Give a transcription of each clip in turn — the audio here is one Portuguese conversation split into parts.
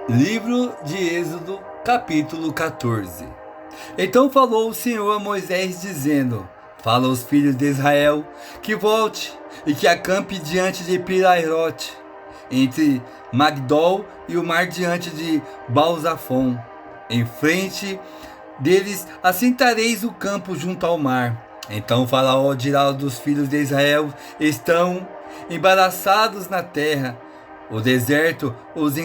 Livro de Êxodo, capítulo 14. Então falou o Senhor a Moisés, dizendo: Fala aos filhos de Israel que volte e que acampe diante de Piraiote, entre Magdol e o mar diante de Baal-Zafon. Em frente deles assentareis o campo junto ao mar. Então Faraó dirá dos filhos de Israel: Estão embaraçados na terra, o deserto os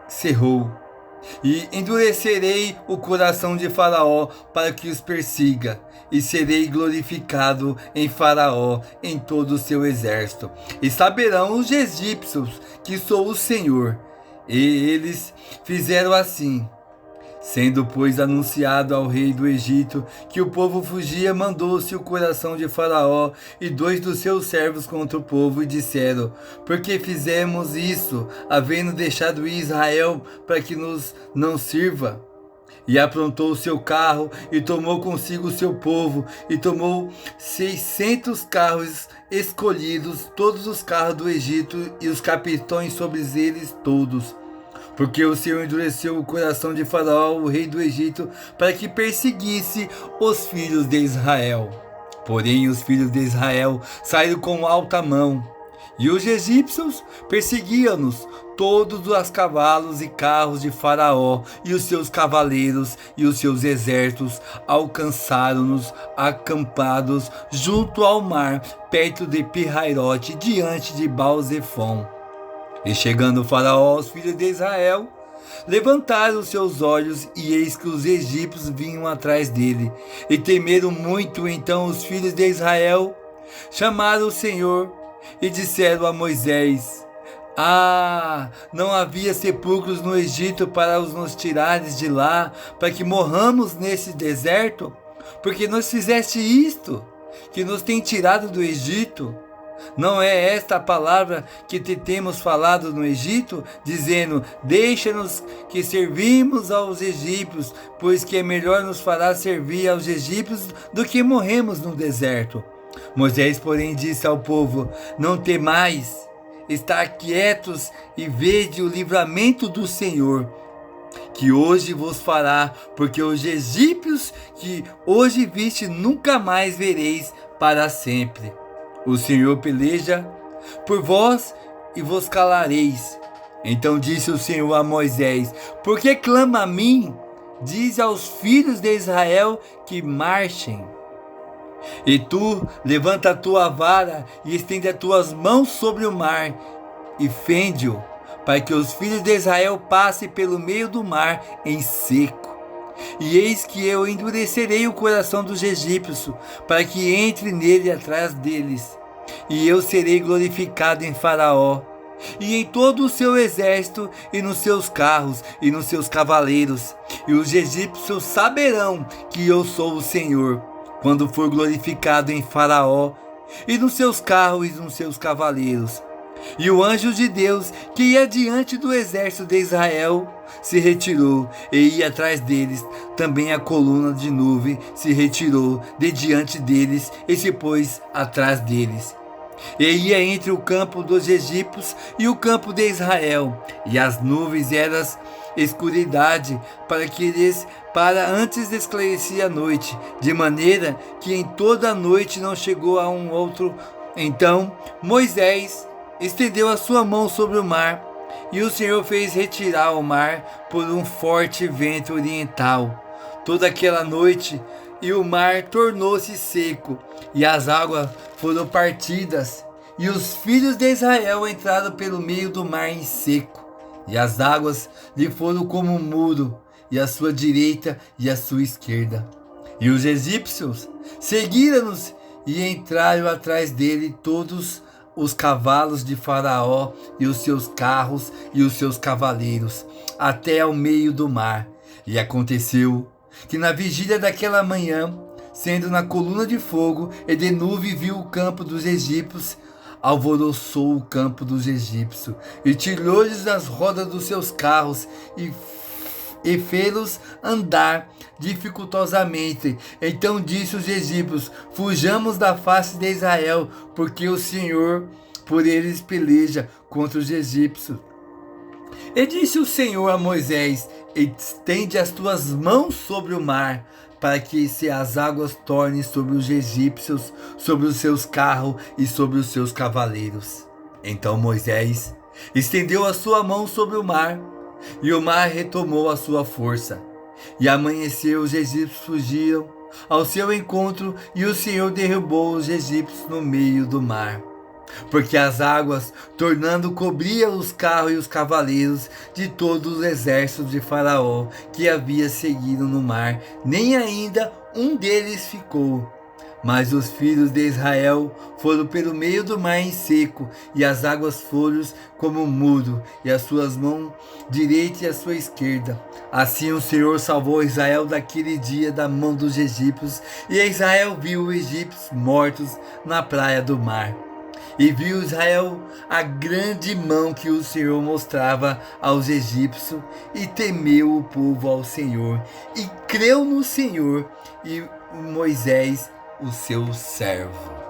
cerrou, e endurecerei o coração de Faraó para que os persiga, e serei glorificado em Faraó, em todo o seu exército. E saberão os egípcios que sou o Senhor. E eles fizeram assim. Sendo, pois, anunciado ao rei do Egito que o povo fugia, mandou-se o coração de Faraó e 2 dos seus servos contra o povo, e disseram: Por que fizemos isso, havendo deixado Israel para que nos não sirva? E aprontou o seu carro, e tomou consigo o seu povo, e tomou 600 carros escolhidos, todos os carros do Egito, e os capitões sobre eles todos. Porque o Senhor endureceu o coração de Faraó, o rei do Egito, para que perseguisse os filhos de Israel. Porém, os filhos de Israel saíram com alta mão, e os egípcios perseguiam-nos, todos os cavalos e carros de Faraó, e os seus cavaleiros e os seus exércitos alcançaram-nos acampados junto ao mar, perto de Pihairote, diante de Baal-Zefon. E chegando o Faraó aos filhos de Israel, levantaram os seus olhos, e eis que os egípcios vinham atrás dele, e temeram muito. Então os filhos de Israel chamaram o Senhor e disseram a Moisés: não havia sepulcros no Egito para os nos tirares de lá, para que morramos nesse deserto? Porque nos fizeste isto, que nos tem tirado do Egito? Não é esta a palavra que te temos falado no Egito, dizendo: Deixa-nos que servimos aos egípcios, pois que é melhor nos fará servir aos egípcios do que morremos no deserto. Moisés, porém, disse ao povo: Não temais, estar quietos e vede o livramento do Senhor, que hoje vos fará, porque os egípcios que hoje viste nunca mais vereis para sempre. O Senhor peleja por vós e vos calareis. Então disse o Senhor a Moisés: Por que clama a mim? Dize aos filhos de Israel que marchem. E tu levanta a tua vara e estende as tuas mãos sobre o mar e fende-o, para que os filhos de Israel passem pelo meio do mar em seco. E eis que eu endurecerei o coração dos egípcios, para que entre nele atrás deles. E eu serei glorificado em Faraó, e em todo o seu exército, e nos seus carros, e nos seus cavaleiros. E os egípcios saberão que eu sou o Senhor, quando for glorificado em Faraó, e nos seus carros, e nos seus cavaleiros. E o anjo de Deus, que ia diante do exército de Israel, se retirou, e ia atrás deles. Também a coluna de nuvem se retirou de diante deles, e se pôs atrás deles. E ia entre o campo dos egípcios e o campo de Israel, e as nuvens eram escuridade para antes de esclarecer a noite, de maneira que em toda a noite não chegou a um outro. Então Moisés estendeu a sua mão sobre o mar, e o Senhor fez retirar o mar por um forte vento oriental toda aquela noite, e o mar tornou-se seco, e as águas foram partidas, e os filhos de Israel entraram pelo meio do mar em seco, e as águas lhe foram como um muro, e à sua direita e à sua esquerda. E os egípcios seguiram-nos e entraram atrás dele todos os cavalos de Faraó e os seus carros e os seus cavaleiros, até ao meio do mar. E aconteceu que na vigília daquela manhã, sendo na coluna de fogo e de nuvem, viu o campo dos egípcios, alvoroçou o campo dos egípcios, e tirou-lhes as rodas dos seus carros, e fê-los andar dificultosamente. Então disse os egípcios: Fujamos da face de Israel, porque o Senhor por eles peleja contra os egípcios. E disse o Senhor a Moisés: estende as tuas mãos sobre o mar, para que se as águas tornem sobre os egípcios, sobre os seus carros e sobre os seus cavaleiros. Então Moisés estendeu a sua mão sobre o mar, e o mar retomou a sua força. E amanheceu, os egípcios fugiram ao seu encontro, e o Senhor derrubou os egípcios no meio do mar. Porque as águas, tornando, cobriam os carros e os cavaleiros de todos os exércitos de Faraó, que havia seguido no mar, nem ainda um deles ficou. Mas os filhos de Israel foram pelo meio do mar em seco, e as águas foram como um muro, e as suas mãos direita e a sua esquerda. Assim o Senhor salvou Israel daquele dia da mão dos egípcios, e Israel viu os egípcios mortos na praia do mar. E viu Israel a grande mão que o Senhor mostrava aos egípcios, e temeu o povo ao Senhor, e creu no Senhor e Moisés, o seu servo.